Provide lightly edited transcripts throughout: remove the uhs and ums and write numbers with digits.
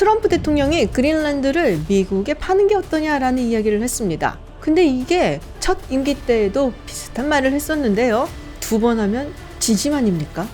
트럼프 대통령이 그린란드를 미국에 파는 게 어떠냐라는 이야기를 했습니다. 근데 이게 첫 임기 때에도 비슷한 말을 했었는데요. 2번 하면 진심 아닙니까?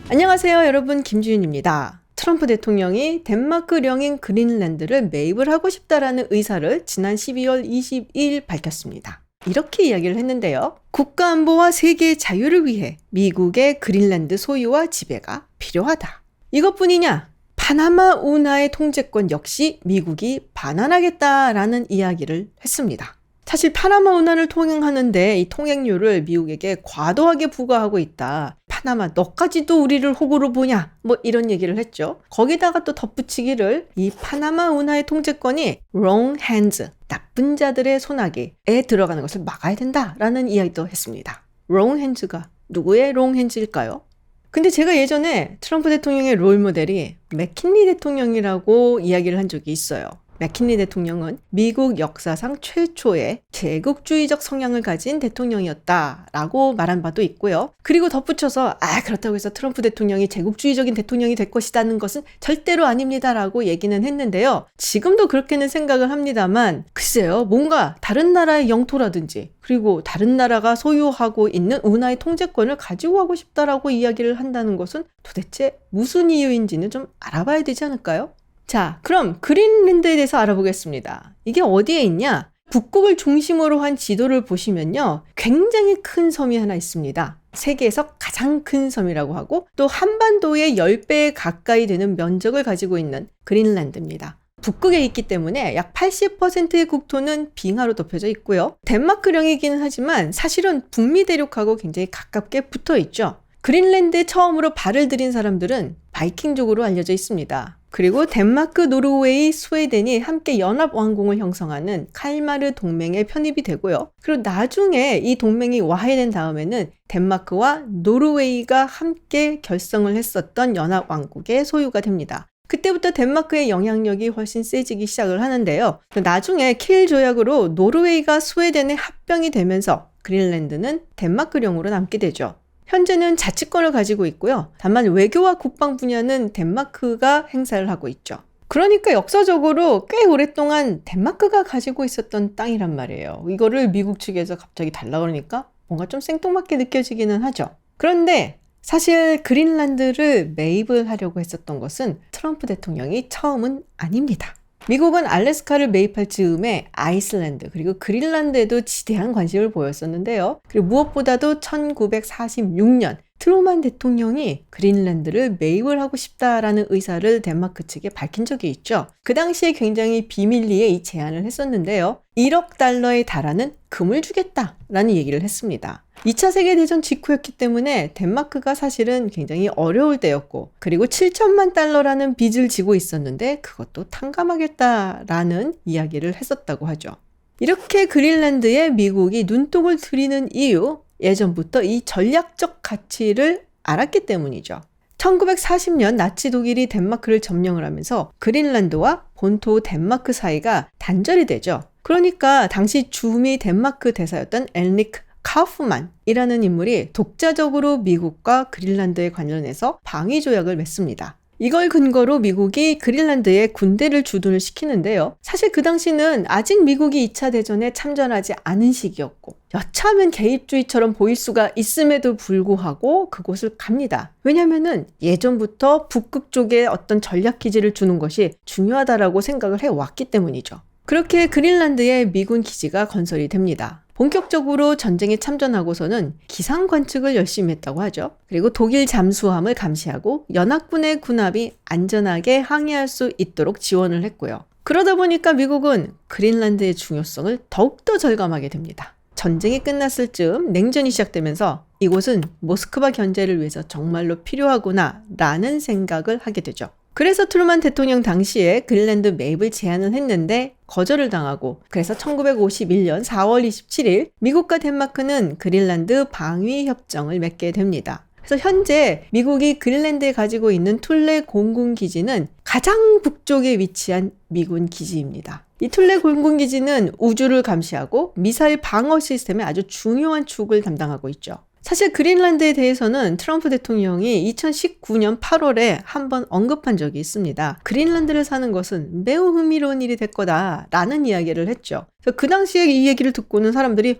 안녕하세요, 여러분. 김주윤입니다. 트럼프 대통령이 덴마크령인 그린란드를 매입을 하고 싶다라는 의사를 지난 12월 22일 밝혔습니다. 이렇게 이야기를 했는데요. 국가안보와 세계의 자유를 위해 미국의 그린란드 소유와 지배가 필요하다. 이것뿐이냐? 파나마 운하의 통제권 역시 미국이 반환하겠다라는 이야기를 했습니다. 사실 파나마 운하를 통행하는데 이 통행료를 미국에게 과도하게 부과하고 있다. 파나마 너까지도 우리를 호구로 보냐? 뭐 이런 얘기를 했죠. 거기다가 또 덧붙이기를 이 파나마 운하의 통제권이 wrong hands, 나쁜 자들의 손아귀에 들어가는 것을 막아야 된다라는 이야기도 했습니다. wrong hands가 누구의 wrong hands일까요? 근데 제가 예전에 트럼프 대통령의 롤모델이 맥킨리 대통령이라고 이야기를 한 적이 있어요. 맥킨리 대통령은 미국 역사상 최초의 제국주의적 성향을 가진 대통령이었다라고 말한 바도 있고요. 그리고 덧붙여서 그렇다고 해서 트럼프 대통령이 제국주의적인 대통령이 될 것이라는 것은 절대로 아닙니다라고 얘기는 했는데요. 지금도 그렇게는 생각을 합니다만 글쎄요. 뭔가 다른 나라의 영토라든지 그리고 다른 나라가 소유하고 있는 운하의 통제권을 가지고 가고 싶다라고 이야기를 한다는 것은 도대체 무슨 이유인지는 좀 알아봐야 되지 않을까요? 자, 그럼 그린란드에 대해서 알아보겠습니다. 이게 어디에 있냐? 북극을 중심으로 한 지도를 보시면요. 굉장히 큰 섬이 하나 있습니다. 세계에서 가장 큰 섬이라고 하고 또 한반도의 10배 가까이 되는 면적을 가지고 있는 그린란드입니다. 북극에 있기 때문에 약 80%의 국토는 빙하로 덮여져 있고요. 덴마크령이기는 하지만 사실은 북미 대륙하고 굉장히 가깝게 붙어 있죠. 그린란드에 처음으로 발을 들인 사람들은 바이킹족으로 알려져 있습니다. 그리고 덴마크, 노르웨이, 스웨덴이 함께 연합왕국을 형성하는 칼마르 동맹에 편입이 되고요. 그리고 나중에 이 동맹이 와해된 다음에는 덴마크와 노르웨이가 함께 결성을 했었던 연합왕국의 소유가 됩니다. 그때부터 덴마크의 영향력이 훨씬 세지기 시작을 하는데요. 나중에 킬 조약으로 노르웨이가 스웨덴에 합병이 되면서 그린란드는 덴마크령으로 남게 되죠. 현재는 자치권을 가지고 있고요. 다만 외교와 국방 분야는 덴마크가 행사를 하고 있죠. 그러니까 역사적으로 꽤 오랫동안 덴마크가 가지고 있었던 땅이란 말이에요. 이거를 미국 측에서 갑자기 달라 그러니까 뭔가 좀 생뚱맞게 느껴지기는 하죠. 그런데 사실 그린란드를 매입을 하려고 했었던 것은 트럼프 대통령이 처음은 아닙니다. 미국은 알래스카를 매입할 즈음에 아이슬란드 그리고 그린란드에도 지대한 관심을 보였었는데요. 그리고 무엇보다도 1946년 트루만 대통령이 그린란드를 매입을 하고 싶다라는 의사를 덴마크 측에 밝힌 적이 있죠. 그 당시에 굉장히 비밀리에 이 제안을 했었는데요. 1억 달러에 달하는 금을 주겠다라는 얘기를 했습니다. 2차 세계대전 직후였기 때문에 덴마크가 사실은 굉장히 어려울 때였고 그리고 7천만 달러라는 빚을 지고 있었는데 그것도 탕감하겠다라는 이야기를 했었다고 하죠. 이렇게 그린란드에 미국이 눈독을 들이는 이유, 예전부터 이 전략적 가치를 알았기 때문이죠. 1940년 나치 독일이 덴마크를 점령을 하면서 그린란드와 본토 덴마크 사이가 단절이 되죠. 그러니까 당시 주미 덴마크 대사였던 엘리크 카우프만이라는 인물이 독자적으로 미국과 그린란드에 관련해서 방위 조약을 맺습니다. 이걸 근거로 미국이 그린란드에 군대를 주둔을 시키는데요. 사실 그 당시는 아직 미국이 2차 대전에 참전하지 않은 시기였고 여차하면 개입주의처럼 보일 수가 있음에도 불구하고 그곳을 갑니다. 왜냐면은 예전부터 북극 쪽에 어떤 전략 기지를 주는 것이 중요하다라고 생각을 해왔기 때문이죠. 그렇게 그린란드에 미군 기지가 건설이 됩니다. 본격적으로 전쟁에 참전하고서는 기상 관측을 열심히 했다고 하죠. 그리고 독일 잠수함을 감시하고 연합군의 군함이 안전하게 항해할 수 있도록 지원을 했고요. 그러다 보니까 미국은 그린란드의 중요성을 더욱더 절감하게 됩니다. 전쟁이 끝났을 즈음 냉전이 시작되면서 이곳은 모스크바 견제를 위해서 정말로 필요하구나 라는 생각을 하게 되죠. 그래서 트루만 대통령 당시에 그린란드 매입을 제안을 했는데 거절을 당하고 그래서 1951년 4월 27일 미국과 덴마크는 그린란드 방위 협정을 맺게 됩니다. 그래서 현재 미국이 그린란드에 가지고 있는 툴레 공군 기지는 가장 북쪽에 위치한 미군 기지입니다. 이 툴레 공군 기지는 우주를 감시하고 미사일 방어 시스템의 아주 중요한 축을 담당하고 있죠. 사실 그린란드에 대해서는 트럼프 대통령이 2019년 8월에 한번 언급한 적이 있습니다. 그린란드를 사는 것은 매우 흥미로운 일이 될 거다라는 이야기를 했죠. 그래서 그 당시에 이 얘기를 듣고는 사람들이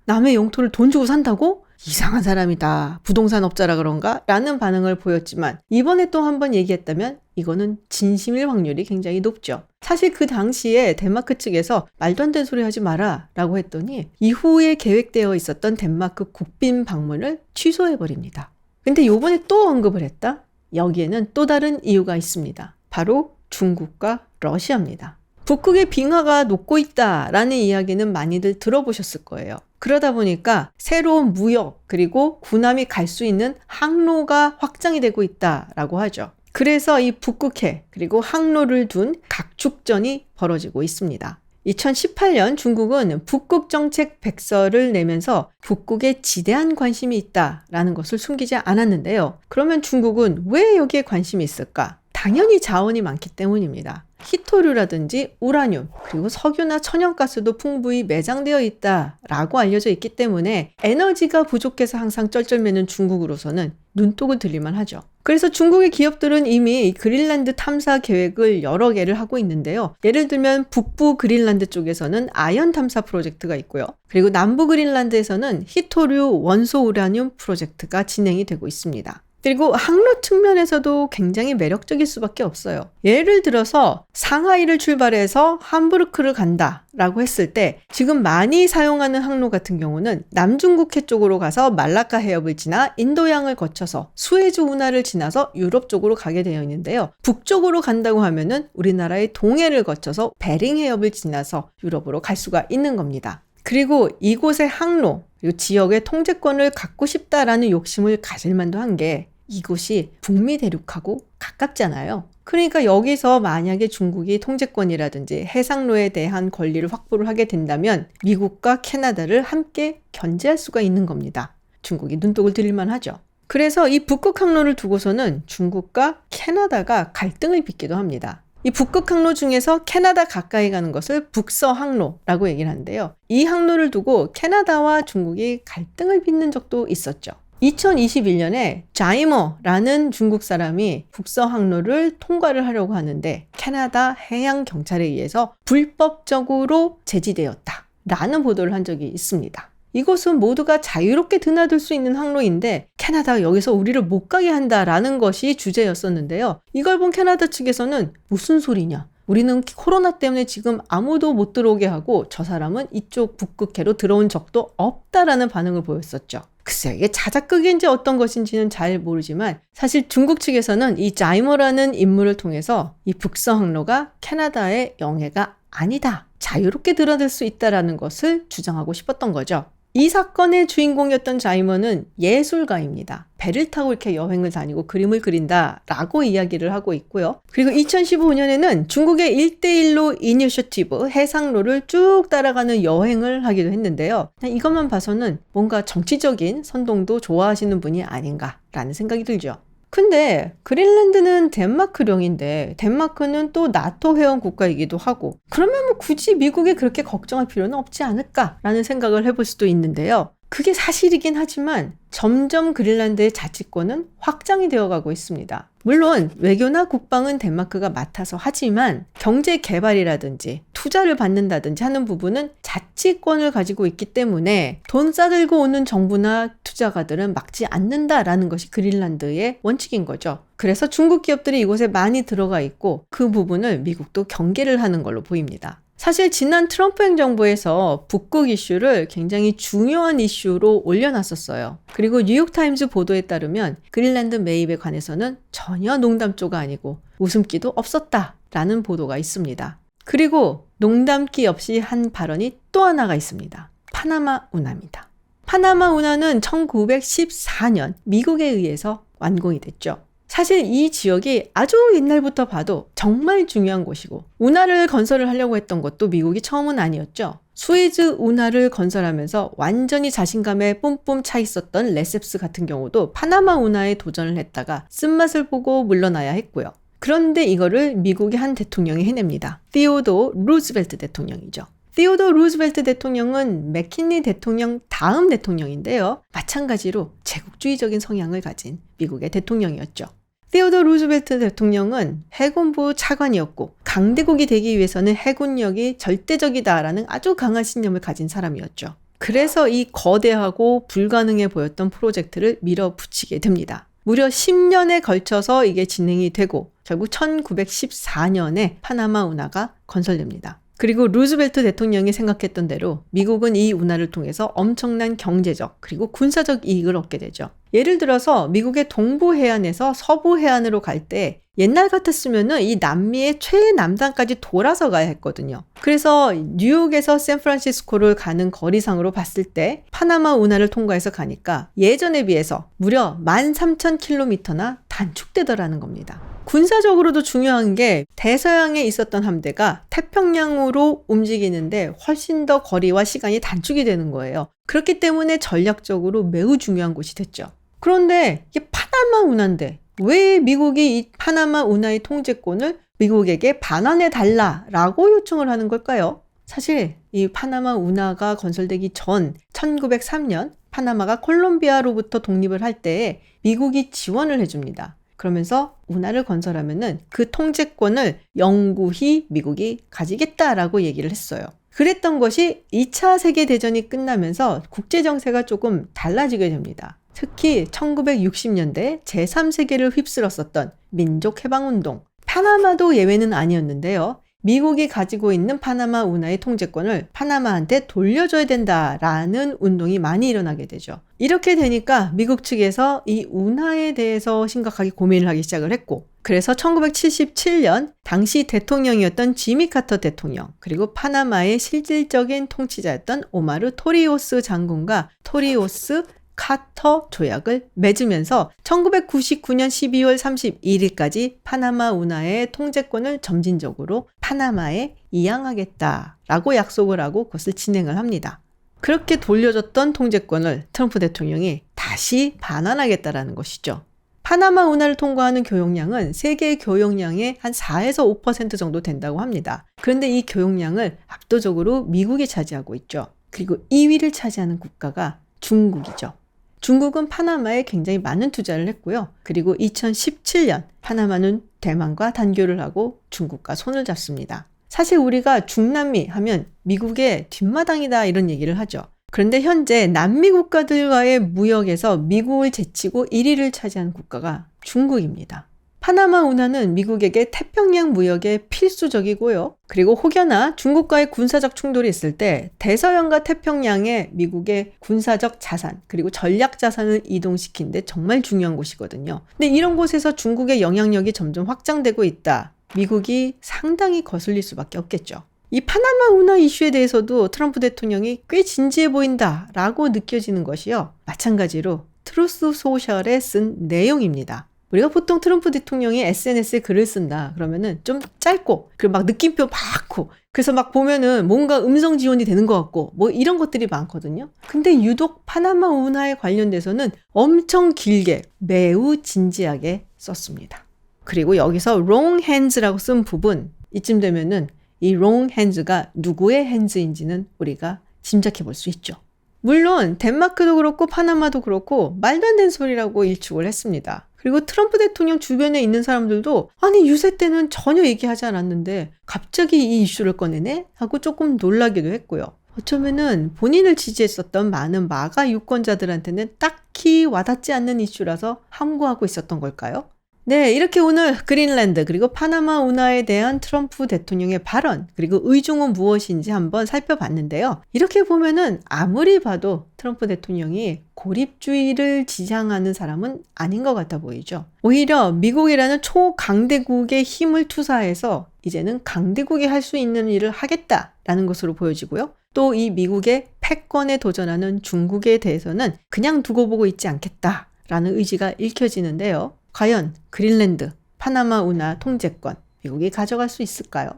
남의 영토를 돈 주고 산다고? 이상한 사람이다. 부동산 업자라 그런가? 라는 반응을 보였지만 이번에 또 한번 얘기했다면 이거는 진심일 확률이 굉장히 높죠. 사실 그 당시에 덴마크 측에서 말도 안 되는 소리 하지 마라 라고 했더니 이후에 계획되어 있었던 덴마크 국빈 방문을 취소해버립니다. 근데 요번에 또 언급을 했다? 여기에는 또 다른 이유가 있습니다. 바로 중국과 러시아입니다. 북극의 빙하가 녹고 있다라는 이야기는 많이들 들어보셨을 거예요. 그러다 보니까 새로운 무역 그리고 군함이 갈 수 있는 항로가 확장이 되고 있다라고 하죠. 그래서 이 북극해 그리고 항로를 둔 각축전이 벌어지고 있습니다. 2018년 중국은 북극 정책 백서를 내면서 북극에 지대한 관심이 있다라는 것을 숨기지 않았는데요. 그러면 중국은 왜 여기에 관심이 있을까? 당연히 자원이 많기 때문입니다. 히토류라든지 우라늄 그리고 석유나 천연가스도 풍부히 매장되어 있다라고 알려져 있기 때문에 에너지가 부족해서 항상 쩔쩔매는 중국으로서는 눈독을 들릴만 하죠. 그래서 중국의 기업들은 이미 그린란드 탐사 계획을 여러 개를 하고 있는데요. 예를 들면 북부 그린란드 쪽에서는 아연 탐사 프로젝트가 있고요. 그리고 남부 그린란드에서는 히토류 원소 우라늄 프로젝트가 진행이 되고 있습니다. 그리고 항로 측면에서도 굉장히 매력적일 수밖에 없어요. 예를 들어서 상하이를 출발해서 함부르크를 간다라고 했을 때 지금 많이 사용하는 항로 같은 경우는 남중국해 쪽으로 가서 말라카 해협을 지나 인도양을 거쳐서 수에즈 운하를 지나서 유럽 쪽으로 가게 되어 있는데요. 북쪽으로 간다고 하면은 우리나라의 동해를 거쳐서 베링 해협을 지나서 유럽으로 갈 수가 있는 겁니다. 그리고 이곳의 항로, 그리고 지역의 통제권을 갖고 싶다라는 욕심을 가질 만도 한 게 이곳이 북미 대륙하고 가깝잖아요. 그러니까 여기서 만약에 중국이 통제권이라든지 해상로에 대한 권리를 확보를 하게 된다면 미국과 캐나다를 함께 견제할 수가 있는 겁니다. 중국이 눈독을 들일만 하죠. 그래서 이 북극 항로를 두고서는 중국과 캐나다가 갈등을 빚기도 합니다. 이 북극 항로 중에서 캐나다 가까이 가는 것을 북서 항로라고 얘기를 하는데요. 이 항로를 두고 캐나다와 중국이 갈등을 빚는 적도 있었죠. 2021년에 자이머라는 중국 사람이 북서 항로를 통과를 하려고 하는데 캐나다 해양경찰에 의해서 불법적으로 제지되었다라는 보도를 한 적이 있습니다. 이곳은 모두가 자유롭게 드나들 수 있는 항로인데 캐나다가 여기서 우리를 못 가게 한다라는 것이 주제였었는데요. 이걸 본 캐나다 측에서는 무슨 소리냐? 우리는 코로나 때문에 지금 아무도 못 들어오게 하고 저 사람은 이쪽 북극해로 들어온 적도 없다라는 반응을 보였었죠. 글쎄요, 이게 자작극인지 어떤 것인지는 잘 모르지만 사실 중국 측에서는 이 자이머라는 인물을 통해서 이 북서 항로가 캐나다의 영해가 아니다. 자유롭게 드나들 수 있다라는 것을 주장하고 싶었던 거죠. 이 사건의 주인공이었던 자이머는 예술가입니다. 배를 타고 이렇게 여행을 다니고 그림을 그린다라고 이야기를 하고 있고요. 그리고 2015년에는 중국의 1대1로 이니셔티브 해상로를 쭉 따라가는 여행을 하기도 했는데요. 이것만 봐서는 뭔가 정치적인 선동도 좋아하시는 분이 아닌가라는 생각이 들죠. 근데 그린란드는 덴마크령인데 덴마크는 또 나토 회원 국가이기도 하고 그러면 뭐 굳이 미국에 그렇게 걱정할 필요는 없지 않을까라는 생각을 해볼 수도 있는데요. 그게 사실이긴 하지만 점점 그린란드의 자치권은 확장이 되어가고 있습니다. 물론 외교나 국방은 덴마크가 맡아서 하지만 경제 개발이라든지 투자를 받는다든지 하는 부분은 자치권을 가지고 있기 때문에 돈 싸들고 오는 정부나 투자가들은 막지 않는다라는 것이 그린란드의 원칙인 거죠. 그래서 중국 기업들이 이곳에 많이 들어가 있고 그 부분을 미국도 경계를 하는 걸로 보입니다. 사실 지난 트럼프 행정부에서 북극 이슈를 굉장히 중요한 이슈로 올려놨었어요. 그리고 뉴욕타임즈 보도에 따르면 그린란드 매입에 관해서는 전혀 농담조가 아니고 웃음기도 없었다라는 보도가 있습니다. 그리고 농담기 없이 한 발언이 또 하나가 있습니다. 파나마 운하입니다. 파나마 운하는 1914년 미국에 의해서 완공이 됐죠. 사실 이 지역이 아주 옛날부터 봐도 정말 중요한 곳이고 운하를 건설을 하려고 했던 것도 미국이 처음은 아니었죠. 수에즈 운하를 건설하면서 완전히 자신감에 뿜뿜 차 있었던 레셉스 같은 경우도 파나마 운하에 도전을 했다가 쓴맛을 보고 물러나야 했고요. 그런데 이거를 미국의 한 대통령이 해냅니다. 티오도르 루즈벨트 대통령이죠. 티오도 루즈벨트 대통령은 맥킨리 대통령 다음 대통령인데요. 마찬가지로 제국주의적인 성향을 가진 미국의 대통령이었죠. 티오도 루즈벨트 대통령은 해군부 차관이었고 강대국이 되기 위해서는 해군력이 절대적이다라는 아주 강한 신념을 가진 사람이었죠. 그래서 이 거대하고 불가능해 보였던 프로젝트를 밀어붙이게 됩니다. 무려 10년에 걸쳐서 이게 진행이 되고 결국 1914년에 파나마 운하가 건설됩니다. 그리고 루즈벨트 대통령이 생각했던 대로 미국은 이 운하를 통해서 엄청난 경제적 그리고 군사적 이익을 얻게 되죠. 예를 들어서 미국의 동부 해안에서 서부 해안으로 갈 때 옛날 같았으면은 이 남미의 최남단까지 돌아서 가야 했거든요. 그래서 뉴욕에서 샌프란시스코를 가는 거리상으로 봤을 때 파나마 운하를 통과해서 가니까 예전에 비해서 무려 13,000km나 단축되더라는 겁니다. 군사적으로도 중요한 게 대서양에 있었던 함대가 태평양으로 움직이는데 훨씬 더 거리와 시간이 단축이 되는 거예요. 그렇기 때문에 전략적으로 매우 중요한 곳이 됐죠. 그런데 이게 파나마 운하인데 왜 미국이 이 파나마 운하의 통제권을 미국에게 반환해 달라라고 요청을 하는 걸까요? 사실 이 파나마 운하가 건설되기 전 1903년 파나마가 콜롬비아로부터 독립을 할 때에 미국이 지원을 해줍니다. 그러면서 운하를 건설하면은 그 통제권을 영구히 미국이 가지겠다라고 얘기를 했어요. 그랬던 것이 2차 세계대전이 끝나면서 국제정세가 조금 달라지게 됩니다. 특히 1960년대 제3세계를 휩쓸었었던 민족해방운동, 파나마도 예외는 아니었는데요. 미국이 가지고 있는 파나마 운하의 통제권을 파나마한테 돌려줘야 된다라는 운동이 많이 일어나게 되죠. 이렇게 되니까 미국 측에서 이 운하에 대해서 심각하게 고민을 하기 시작을 했고, 그래서 1977년 당시 대통령이었던 지미 카터 대통령, 그리고 파나마의 실질적인 통치자였던 오마르 토리오스 장군과 토리오스 카터 조약을 맺으면서 1999년 12월 31일까지 파나마 운하의 통제권을 점진적으로 파나마에 이양하겠다라고 약속을 하고 그것을 진행을 합니다. 그렇게 돌려줬던 통제권을 트럼프 대통령이 다시 반환하겠다라는 것이죠. 파나마 운하를 통과하는 교역량은 세계 교역량의 한 4에서 5% 정도 된다고 합니다. 그런데 이 교역량을 압도적으로 미국이 차지하고 있죠. 그리고 2위를 차지하는 국가가 중국이죠. 중국은 파나마에 굉장히 많은 투자를 했고요. 그리고 2017년 파나마는 대만과 단교를 하고 중국과 손을 잡습니다. 사실 우리가 중남미 하면 미국의 뒷마당이다 이런 얘기를 하죠. 그런데 현재 남미 국가들과의 무역에서 미국을 제치고 1위를 차지한 국가가 중국입니다. 파나마 운하는 미국에게 태평양 무역에 필수적이고요. 그리고 혹여나 중국과의 군사적 충돌이 있을 때 대서양과 태평양에 미국의 군사적 자산 그리고 전략 자산을 이동시키는데 정말 중요한 곳이거든요. 근데 이런 곳에서 중국의 영향력이 점점 확장되고 있다. 미국이 상당히 거슬릴 수밖에 없겠죠. 이 파나마 운하 이슈에 대해서도 트럼프 대통령이 꽤 진지해 보인다라고 느껴지는 것이요. 마찬가지로 트루스 소셜에 쓴 내용입니다. 우리가 보통 트럼프 대통령이 SNS에 글을 쓴다 그러면은 좀 짧고 그리고 막 느낌표 많고 그래서 막 보면은 뭔가 음성 지원이 되는 것 같고 뭐 이런 것들이 많거든요. 근데 유독 파나마 운하에 관련돼서는 엄청 길게 매우 진지하게 썼습니다. 그리고 여기서 wrong hands라고 쓴 부분 이쯤 되면은 이 wrong hands가 누구의 hands인지는 우리가 짐작해 볼 수 있죠. 물론 덴마크도 그렇고 파나마도 그렇고 말도 안 되는 소리라고 일축을 했습니다. 그리고 트럼프 대통령 주변에 있는 사람들도 아니 유세 때는 전혀 얘기하지 않았는데 갑자기 이 이슈를 꺼내네? 하고 조금 놀라기도 했고요. 어쩌면은 본인을 지지했었던 많은 마가 유권자들한테는 딱히 와닿지 않는 이슈라서 함구하고 있었던 걸까요? 네, 이렇게 오늘 그린랜드 그리고 파나마 운하에 대한 트럼프 대통령의 발언 그리고 의중은 무엇인지 한번 살펴봤는데요. 이렇게 보면은 아무리 봐도 트럼프 대통령이 고립주의를 지향하는 사람은 아닌 것 같아 보이죠. 오히려 미국이라는 초강대국의 힘을 투사해서 이제는 강대국이 할 수 있는 일을 하겠다라는 것으로 보여지고요. 또 이 미국의 패권에 도전하는 중국에 대해서는 그냥 두고 보고 있지 않겠다라는 의지가 읽혀지는데요. 과연 그린랜드, 파나마 운하 통제권 미국이 가져갈 수 있을까요?